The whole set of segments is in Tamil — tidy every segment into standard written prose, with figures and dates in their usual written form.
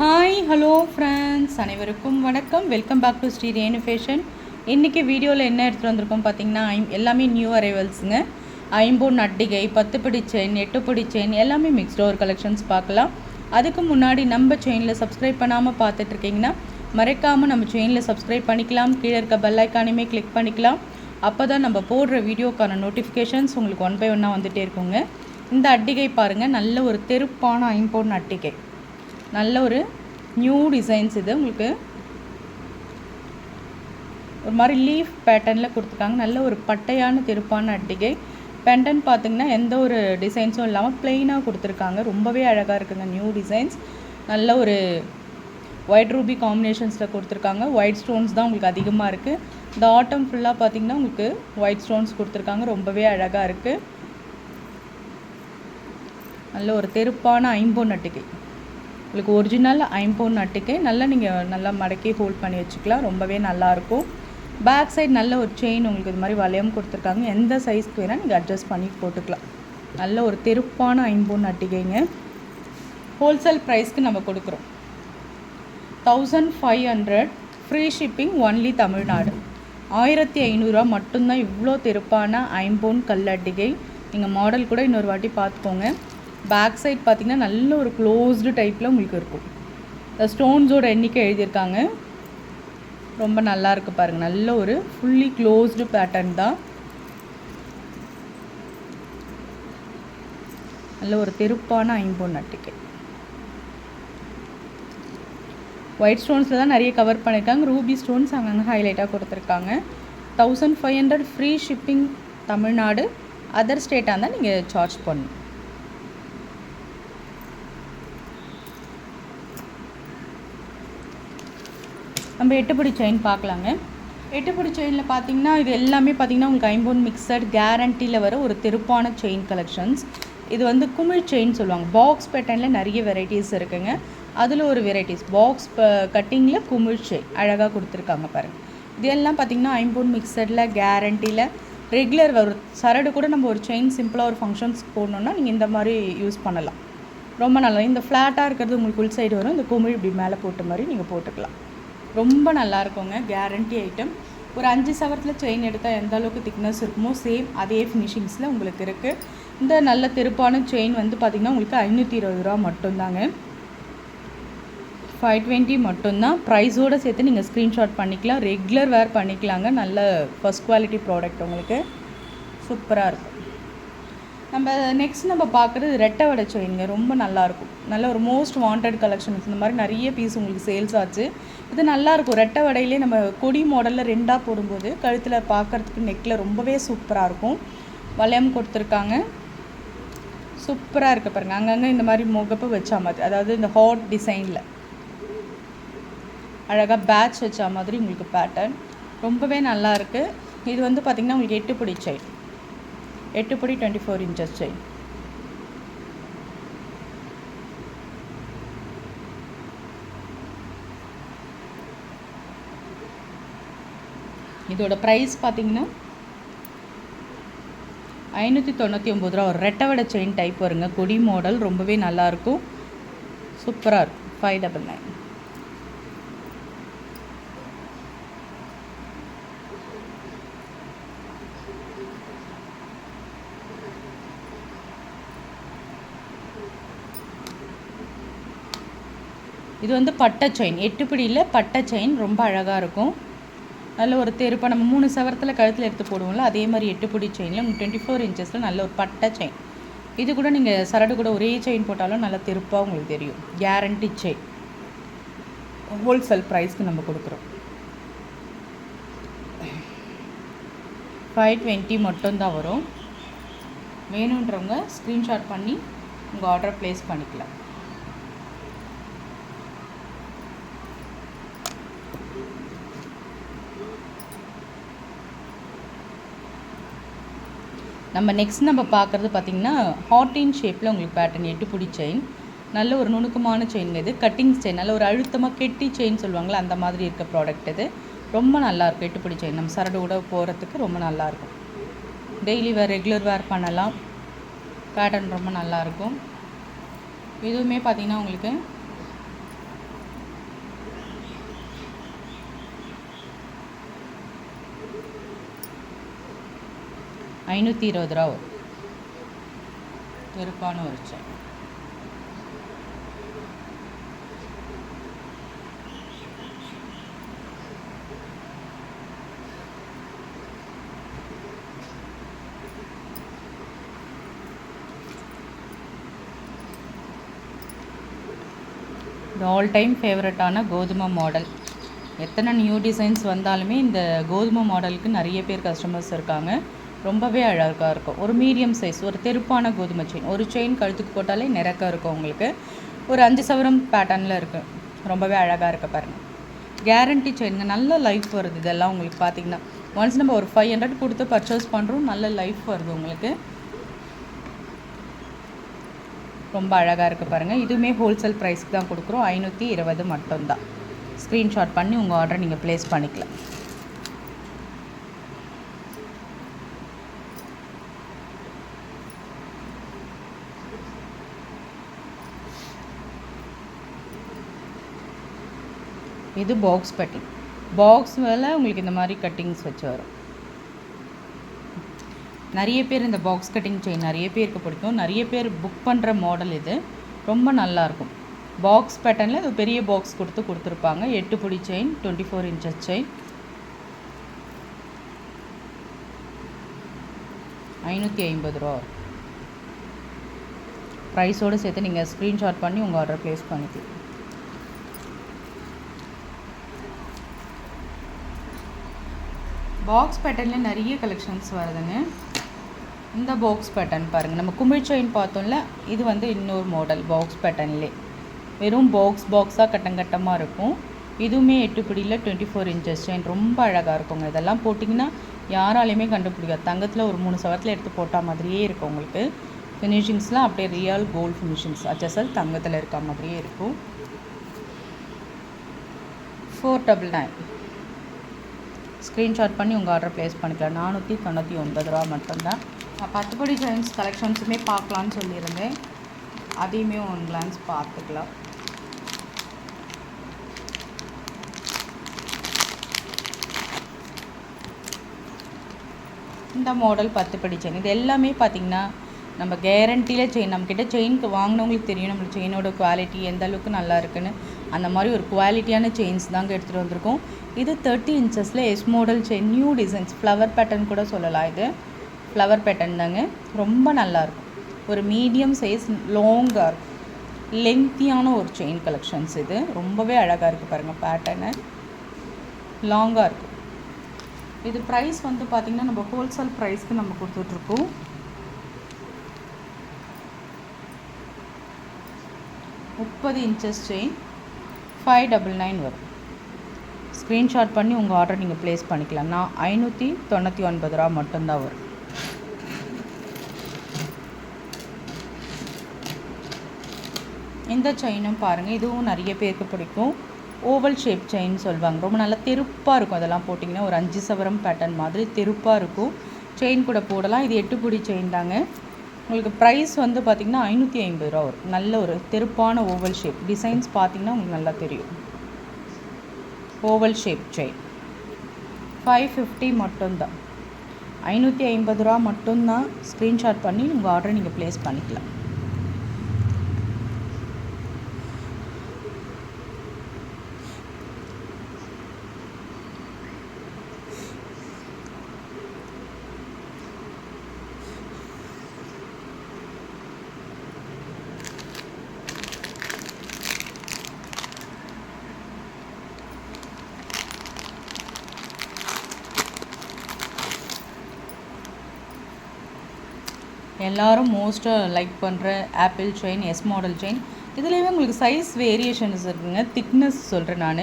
ஹாய் ஹலோ ஃப்ரெண்ட்ஸ், அனைவருக்கும் வணக்கம். Welcome back to Sri Renu fashion. இன்றைக்கி வீடியோவில் என்ன எடுத்துகிட்டு வந்திருக்கோம் பார்த்தீங்கன்னா, எல்லாமே நியூ அரைவல்ஸுங்க. ஐம்பொன் அட்டிகை, 10 பிடி செயின், 8 பிடி செயின் எல்லாமே மிக்ஸ்டு ஒரு கலெக்ஷன்ஸ் பார்க்கலாம். அதுக்கு முன்னாடி நம்ம செயினில் சப்ஸ்கிரைப் பண்ணாமல் பார்த்துட்ருக்கீங்கன்னா மறைக்காமல் நம்ம செயினில் சப்ஸ்கிரைப் பண்ணிக்கலாம். கீழே இருக்க பெல் ஐக்கானையுமே கிளிக் பண்ணிக்கலாம். அப்போ தான் நம்ம போடுற வீடியோக்கான நோட்டிஃபிகேஷன்ஸ் உங்களுக்கு 1 by 1 வந்துகிட்டே இருக்குங்க. இந்த அட்டிகை பாருங்கள், நல்ல ஒரு தெருப்பான ஐம்பொன் அட்டிகை, நல்ல ஒரு நியூ டிசைன்ஸ். இது உங்களுக்கு ஒரு மாதிரி லீஃப் பேட்டர்னில் கொடுத்துருக்காங்க. நல்ல ஒரு பட்டையான தெருப்பான அட்டிகை. பெண்டன் பார்த்திங்கன்னா எந்த ஒரு டிசைன்ஸும் இல்லாமல் ப்ளெயினாக கொடுத்துருக்காங்க. ரொம்பவே அழகாக இருக்குங்க. நியூ டிசைன்ஸ், நல்ல ஒரு ஒயிட் ரூபி காம்பினேஷன்ஸில் கொடுத்துருக்காங்க. ஒயிட் ஸ்டோன்ஸ் தான் உங்களுக்கு அதிகமாக இருக்குது. இந்த ஆட்டம் ஃபுல்லாக பார்த்திங்கன்னா உங்களுக்கு ஒயிட் ஸ்டோன்ஸ் கொடுத்துருக்காங்க. ரொம்பவே அழகாக இருக்குது. நல்ல ஒரு தெருப்பான ஐம்பொன் அட்டிகை, உங்களுக்கு ஒரிஜினல் ஐம்பொன் அட்டிகை. நல்லா மடக்கி ஹோல்ட் பண்ணி வச்சுக்கலாம். ரொம்பவே நல்லாயிருக்கும். பேக் சைடு நல்ல ஒரு செயின் உங்களுக்கு இது மாதிரி வளையம் கொடுத்துருக்காங்க. எந்த சைஸ்க்கு வேணால் நீங்கள் அட்ஜஸ்ட் பண்ணி போட்டுக்கலாம். நல்ல ஒரு தெருப்பான ஐம்பொன் அட்டிகைங்க. ஹோல்சேல் ப்ரைஸ்க்கு நம்ம கொடுக்குறோம் 1500, ஃப்ரீ ஷிப்பிங், ஒன்லி தமிழ்நாடு. 1500 மட்டும்தான். இவ்வளோ தெருப்பான ஐம்பொன் கல் அட்டிகை. நீங்கள் மாடல் கூட இன்னொரு வாட்டி பார்த்துக்கோங்க. பேக் சைட் பார்த்திங்கன்னா நல்ல ஒரு க்ளோஸ்டு டைப்பில் உங்களுக்கு இருக்கும். இந்த ஸ்டோன்ஸோட எண்ணிக்கை எழுதியிருக்காங்க. ரொம்ப நல்லா இருக்குது பாருங்கள். நல்ல ஒரு ஃபுல்லி க்ளோஸ்டு பேட்டர்ன் தான். நல்ல ஒரு தெருப்பான ஐம்பொன் அட்டிகை. ஒயிட் ஸ்டோன்ஸில் தான் நிறைய கவர் பண்ணியிருக்காங்க. ரூபி ஸ்டோன்ஸ் அங்கங்கே ஹைலைட்டாக கொடுத்துருக்காங்க. 1500, ஃப்ரீ ஷிப்பிங் தமிழ்நாடு. அதர் ஸ்டேட்டாக இருந்தால் நீங்கள் சார்ஜ் பண்ணணும். நம்ம 8 பிடி செயின் பார்க்கலாங்க. 8 பிடி செயினில் பார்த்தீங்கன்னா இது எல்லாமே பார்த்தீங்கன்னா உங்களுக்கு ஐம்பொன் மிக்சட் கேரண்டியில் வர ஒரு தெருப்பான செயின் கலெக்ஷன்ஸ். இது வந்து குமிழ் செயின் சொல்லுவாங்க. பாக்ஸ் பேட்டர்னில் நிறைய வெரைட்டிஸ் இருக்குங்க. அதில் ஒரு வெரைட்டிஸ் பாக்ஸ் கட்டிங்கில் குமிழ் செயின் அழகாக கொடுத்துருக்காங்க பாருங்கள். இது எல்லாம் பார்த்திங்கன்னா ஐம்பொன் மிக்சடில் கேரண்டியில் ரெகுலர் ஒரு சரடு கூட நம்ம ஒரு செயின் சிம்பிளாக ஒரு ஃபங்க்ஷன்ஸ் போடணுன்னா நீங்கள் இந்த மாதிரி யூஸ் பண்ணலாம். ரொம்ப நல்லா. இந்த ஃப்ளாட்டாக இருக்கிறது உங்களுக்கு உள் சைடு வரும். இந்த குமிழ் இப்படி மேலே போட்ட மாதிரி நீங்கள் போட்டுக்கலாம். ரொம்ப நல்லா இருக்குங்க. Guarantee item. ஒரு 5 சவரத்தில் செயின் எடுத்தால் எந்த அளவுக்கு திக்னஸ் இருக்குமோ சேம் அதே ஃபினிஷிங்ஸில் உங்களுக்கு இருக்குது. இந்த நல்ல தெருப்பான செயின் வந்து பார்த்திங்கன்னா உங்களுக்கு 520 மட்டும்தாங்க. 520 மட்டும்தான். ப்ரைஸோடு சேர்த்து நீங்கள் ஸ்க்ரீன்ஷாட் பண்ணிக்கலாம். ரெகுலர் வேர் பண்ணிக்கலாங்க. நல்ல ஃபஸ்ட் குவாலிட்டி ப்ராடக்ட், உங்களுக்கு சூப்பராக இருக்கும். நம்ம பார்க்குறது ரெட்டை வடை செயினுங்க. ரொம்ப நல்லாயிருக்கும். நல்ல ஒரு மோஸ்ட் வாண்டட் கலெக்ஷன்ஸ். இந்த மாதிரி நிறைய பீஸ் உங்களுக்கு சேல்ஸ் ஆச்சு. இது நல்லாயிருக்கும். ரெட்டை வடையிலே நம்ம கொடி மாடலில் 2ஆக போடும்போது கழுத்தில் பார்க்குறதுக்கு நெக்கில் ரொம்பவே சூப்பராக இருக்கும். வளையம் கொடுத்துருக்காங்க. சூப்பராக இருக்குது பாருங்கள். அங்கங்கே இந்த மாதிரி முகப்பு வச்சா மாதிரி, அதாவது இந்த ஹாட் டிசைனில் அழகாக பேட்ச் வச்சா மாதிரி உங்களுக்கு பேட்டர்ன் ரொம்பவே நல்லா இருக்குது. இது வந்து பார்த்திங்கன்னா உங்களுக்கு 8 பிடி செயின், 8 பிடி 24 இன்ச்சஸ் செயின். இதோட ப்ரைஸ் பார்த்திங்கன்னா 599 ஒரு ரெட்டை வடை செயின் டைப் வருங்க. கொடி மாடல் ரொம்பவே நல்லாயிருக்கும். சூப்பராக இருக்கும். 599. இது வந்து பட்டை செயின், 8 பிடியில் பட்டை செயின் ரொம்ப அழகாக இருக்கும். நல்ல ஒரு தெருப்பா நம்ம 3 சவரத்தில் கழுத்தில் எடுத்து போடுவோம்ல, அதே மாதிரி 8 பிடி செயினில் 24 இன்ச்சஸில் நல்ல ஒரு பட்டை செயின். இது கூட நீங்கள் சரடு கூட ஒரே செயின் போட்டாலும் நல்ல தெருப்பாக உங்களுக்கு தெரியும். Guarantee chain. ஹோல்சேல் ப்ரைஸ்க்கு நம்ம கொடுக்குறோம். 520 மட்டும்தான் வரும். வேணுன்றவங்க ஸ்க்ரீன்ஷாட் பண்ணி உங்கள் ஆர்டரை ப்ளேஸ் பண்ணிக்கலாம். நம்ம பார்க்குறது பார்த்திங்கன்னா ஹார்டின் ஷேப்பில் உங்களுக்கு பேட்டர்ன் 8 பிடி செயின். நல்ல ஒரு நுணுக்கமான செயின். இது கட்டிங் செயின். நல்ல ஒரு அழுத்தமாக கெட்டி செயின் சொல்லுவாங்களே, அந்த மாதிரி இருக்க ப்ராடக்ட் இது. ரொம்ப நல்லாயிருக்கும். 8 பிடி செயின் நம்ம சரடு கூட போகிறதுக்கு ரொம்ப நல்லாயிருக்கும். டெய்லி வேர், ரெகுலர் வேர் பண்ணலாம். பேட்டர்ன் ரொம்ப நல்லாயிருக்கும். இதுவுமே பார்த்திங்கன்னா உங்களுக்கு 520 ரூபா வரும். தெருப்பான ஒரு செயின். இது ஆல் டைம் ஃபேவரட்டான கோதுமை மாடல். எத்தனை நியூ டிசைன்ஸ் வந்தாலுமே இந்த கோதுமை மாடலுக்கு நிறைய பேர் கஸ்டமர்ஸ் இருக்காங்க. ரொம்பவே அழகாக இருக்கும். ஒரு மீடியம் சைஸ் ஒரு தெருப்பான கோதுமை செயின். ஒரு செயின் கழுத்துக்கு போட்டாலே நிறக்க இருக்கும் உங்களுக்கு. ஒரு 5 சவரம் பேட்டர்னில் இருக்குது. ரொம்பவே அழகாக இருக்க பாருங்கள். கேரண்டி செயினுங்க. நல்ல லைஃப் வருது இதெல்லாம் உங்களுக்கு பார்த்திங்கன்னா. ஒன்ஸ் நம்ம ஒரு 500 கொடுத்து பர்ச்சேஸ் பண்ணுறோம், நல்ல லைஃப் வருது உங்களுக்கு. ரொம்ப அழகாக இருக்குது பாருங்கள். இதுவுமே ஹோல்சேல் ப்ரைஸ்க்கு தான் கொடுக்குறோம். 520 மட்டும்தான். ஸ்க்ரீன்ஷாட் பண்ணி உங்கள் ஆர்டரை நீங்கள் ப்ளேஸ் பண்ணிக்கலாம். இது பாக்ஸ் கட்டிங். பாக்ஸ் மேலே உங்களுக்கு இந்த மாதிரி கட்டிங்ஸ் வச்சு வரும். நிறைய பேர் இந்த பாக்ஸ் கட்டிங் செயின் நிறைய பேருக்கு பிடிக்கும். நிறைய பேர் புக் பண்ணுற மாடல் இது. ரொம்ப நல்லாயிருக்கும். பாக்ஸ் பேட்டர்னில் இது பெரிய பாக்ஸ் கொடுத்துருப்பாங்க. 8 புடி செயின், 24 இன்ச்சஸ் செயின். 550 ரூபா வரும். ப்ரைஸோடு சேர்த்து நீங்கள் ஸ்க்ரீன்ஷாட் பண்ணி உங்கள் ஆர்டர் ப்ளேஸ் பண்ணிக்கலாம். பாக்ஸ் பேட்டர்னில் நிறைய கலெக்ஷன்ஸ் வருதுங்க. இந்த பாக்ஸ் பேட்டர்ன் பாருங்கள். நம்ம குமிழ் செயின் பார்த்தோம்ல, இது வந்து இன்னொரு மாடல் பாக்ஸ் பேட்டர்ன்லே. வெறும் பாக்ஸாக கட்டமாக இருக்கும். இதுவுமே 8 பிடியில் 24 இன்ச்சஸ் செயின். ரொம்ப அழகாக இருக்குங்க. இதெல்லாம் போட்டிங்கன்னா யாராலையுமே கண்டுபிடிக்காது. தங்கத்தில் ஒரு 3 சவரத்தில் எடுத்து போட்டால் மாதிரியே இருக்கும் உங்களுக்கு. ஃபினிஷிங்ஸ்லாம் அப்படியே ரியல் கோல்டு ஃபினிஷிங்ஸ். HSL தங்கத்தில் இருக்க மாதிரியே இருக்கும். 499. ஸ்க்ரீன்ஷாட் பண்ணி உங்கள் ஆர்டர் ப்ளேஸ் பண்ணிக்கலாம். 499 ரூபா மட்டும்தான். 10 படி செயின்ஸ் கலெக்ஷன்ஸுமே பார்க்கலான்னு சொல்லியிருந்தேன். அதையுமே ஒன் கிளான்ஸ் பார்த்துக்கலாம். இந்த மாடல் 10 படி செயின். இது எல்லாமே பார்த்திங்கன்னா நம்ம கேரண்டியில் செயின். நம்மக்கிட்ட செயினுக்கு வாங்கினவங்களுக்கு தெரியும் நம்மளுக்கு செயினோட குவாலிட்டி எந்த அளவுக்கு நல்லா இருக்குன்னு. அந்த மாதிரி ஒரு குவாலிட்டியான செயின்ஸ் தாங்க எடுத்துகிட்டு வந்திருக்கோம். இது 30 இன்ச்சஸில் S model chain. New designs flower pattern கூட சொல்லலாம். இது ஃப்ளவர் பேட்டர்ன் தாங்க. ரொம்ப நல்லாயிருக்கும். ஒரு மீடியம் சைஸ் லாங்காக இருக்கும். லென்த்தியான ஒரு செயின் கலெக்ஷன்ஸ் இது. ரொம்பவே அழகாக இருக்குது பாருங்கள். பேட்டர்னு லாங்காக இருக்கும். இது ப்ரைஸ் வந்து பார்த்திங்கன்னா நம்ம ஹோல்சேல் ப்ரைஸ்க்கு நம்ம கொடுத்துட்ருக்கோம். முப்பது இன்ச்சஸ் செயின் 599 வரும். ஸ்க்ரீன்ஷாட் பண்ணி உங்கள் ஆர்டர் நீங்கள் ப்ளேஸ் பண்ணிக்கலாம். 599 ரூபா மட்டும்தான் வரும். இந்த செயினும் பாருங்கள். இதுவும் நிறைய பேருக்கு பிடிக்கும். ஓவல் ஷேப் செயின் சொல்லுவாங்க. ரொம்ப நல்லா தெருப்பாக இருக்கும். அதெல்லாம் போட்டிங்கன்னா ஒரு 5 சவரம் பேட்டர்ன் மாதிரி தெருப்பாக இருக்கும். செயின் கூட போடலாம். இது 8 புடி செயின் தாங்க. உங்களுக்கு ப்ரைஸ் வந்து பார்த்திங்கன்னா 550 ரூபா வரும். நல்ல ஒரு தெருப்பான ஓவல் ஷேப் டிசைன்ஸ் பார்த்திங்கன்னா உங்களுக்கு நல்லா தெரியும். ஓவல் ஷேப் செயின் 550 மட்டும்தான். 550 ரூபா மட்டும்தான். ஸ்க்ரீன்ஷாட் பண்ணி உங்கள் ஆர்டரை நீங்கள் ப்ளேஸ் பண்ணிக்கலாம். எல்லோரும் மோஸ்ட்டாக லைக் பண்ணுற apple chain, S model chain. இதுலேயுமே உங்களுக்கு சைஸ் வேரியேஷன்ஸ் இருக்குங்க. திக்னஸ் சொல்கிறேன் நான்.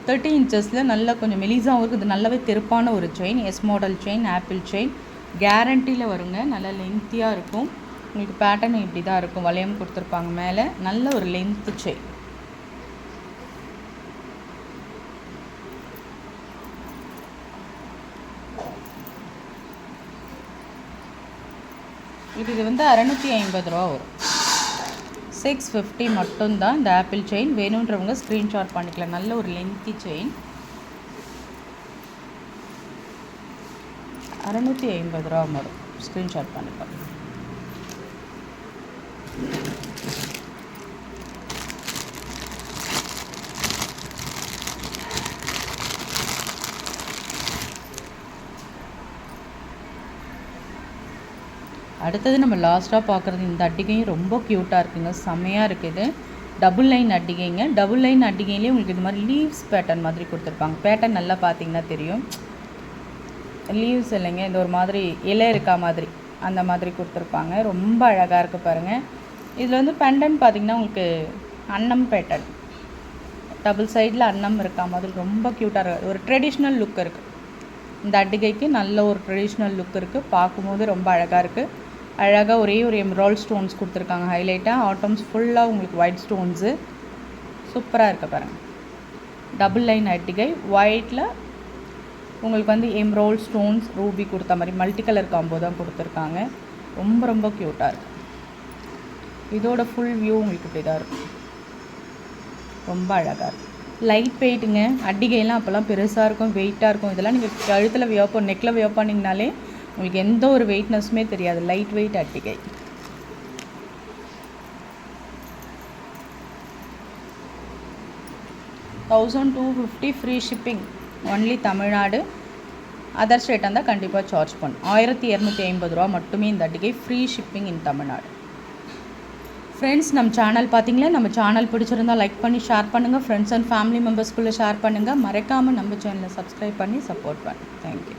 30 இன்ச்சஸில் நல்லா கொஞ்சம் மெலிசாகவும் இருக்குது. இது நல்லாவே தெருப்பான ஒரு செயின். S model chain, apple chain. கேரண்டியில் வருங்க. நல்லா லென்த்தியாக இருக்கும். உங்களுக்கு பேட்டர்ன் இப்படி தான் இருக்கும். வளையம் கொடுத்துருப்பாங்க மேலே. நல்ல ஒரு லென்த்து செயின். இது வந்து 650 ரூபா வரும். 650 மட்டும்தான் இந்த ஆப்பிள் செயின். வேணுன்றவங்க ஸ்க்ரீன்ஷாட் பண்ணிக்கலாம். நல்ல ஒரு லென்த்தி செயின். 650 ரூபா வரும். ஸ்க்ரீன்ஷாட் பண்ணிப்பேன். அடுத்தது நம்ம லாஸ்ட்டாக பார்க்குறது இந்த அட்டிகையும் ரொம்ப க்யூட்டாக இருக்குங்க, செம்மையாக இருக்குது. டபுள் லைன் அட்டிகைங்க. டபுள் லைன் அட்டிகையிலே உங்களுக்கு இது மாதிரி லீவ்ஸ் பேட்டர்ன் மாதிரி கொடுத்துருப்பாங்க. பேட்டர்ன் நல்லா பார்த்தீங்கன்னா தெரியும். லீவ்ஸ் இல்லைங்க, இந்த ஒரு மாதிரி இலை இருக்கா மாதிரி அந்த மாதிரி கொடுத்துருப்பாங்க. ரொம்ப அழகாக இருக்குது பாருங்கள். இதில் வந்து பெண்டன் பார்த்திங்கன்னா உங்களுக்கு அன்னம் பேட்டர்ன், டபுள் சைடில் அன்னம் இருக்கா மாதிரி ரொம்ப க்யூட்டாக இருக்குது. ஒரு ட்ரெடிஷ்னல் லுக் இருக்குது இந்த அட்டிகைக்கு, நல்ல ஒரு ட்ரெடிஷ்னல் லுக் இருக்குது. பார்க்கும்போது ரொம்ப அழகாக இருக்குது. அழகாக ஒரே ஒரு எம்ராய்ட் ஸ்டோன்ஸ் கொடுத்துருக்காங்க ஹைலைட்டாக. ஆட்டம்ஸ் ஃபுல்லாக உங்களுக்கு ஒயிட் ஸ்டோன்ஸு சூப்பராக இருக்க பாருங்கள். டபுள் லைன் அட்டிகை ஒயிட்டில் உங்களுக்கு வந்து எம்ராய்ட் ஸ்டோன்ஸ் ரூபி கொடுத்த மாதிரி மல்டி கலர் காம்போ தான் கொடுத்துருக்காங்க. ரொம்ப ரொம்ப க்யூட்டாக இருக்குது. இதோட ஃபுல் வியூ உங்களுக்கு இப்படி தான் இருக்கும். ரொம்ப அழகாக இருக்கும். லைட் வெயிட்டுங்க. அட்டிகைலாம் அப்போல்லாம் பெருசாக இருக்கும், வெயிட்டாக இருக்கும். இதெல்லாம் நீங்கள் கழுத்தில் வியப்போம், நெக்கில் வியப்பானிங்கனாலே உங்களுக்கு எந்த ஒரு வெயிட்னஸுமே தெரியாது. லைட் வெயிட் அட்டிகை. $1250 free shipping only Tamil Nadu. Other ஸ்டேட்டாக இருந்தால் கண்டிப்பாக சார்ஜ் பண்ணும். $1250 மட்டுமே இந்த அட்டிகை. Free shipping in Tamil Nadu. Friends, நம்ம சேனல் பார்த்தீங்களா, நம்ம சேனல் பிடிச்சிருந்தால் லைக் பண்ணி ஷேர் பண்ணுங்கள். ஃப்ரெண்ட்ஸ் அண்ட் ஃபேமிலி மெம்பர்ஸ்குள்ளே ஷேர் பண்ணுங்கள். மறக்காமல் நம்ம சேனலை சப்ஸ்கிரைப் பண்ணி சப்போர்ட் பண்ணுங்கள். தேங்க்யூ.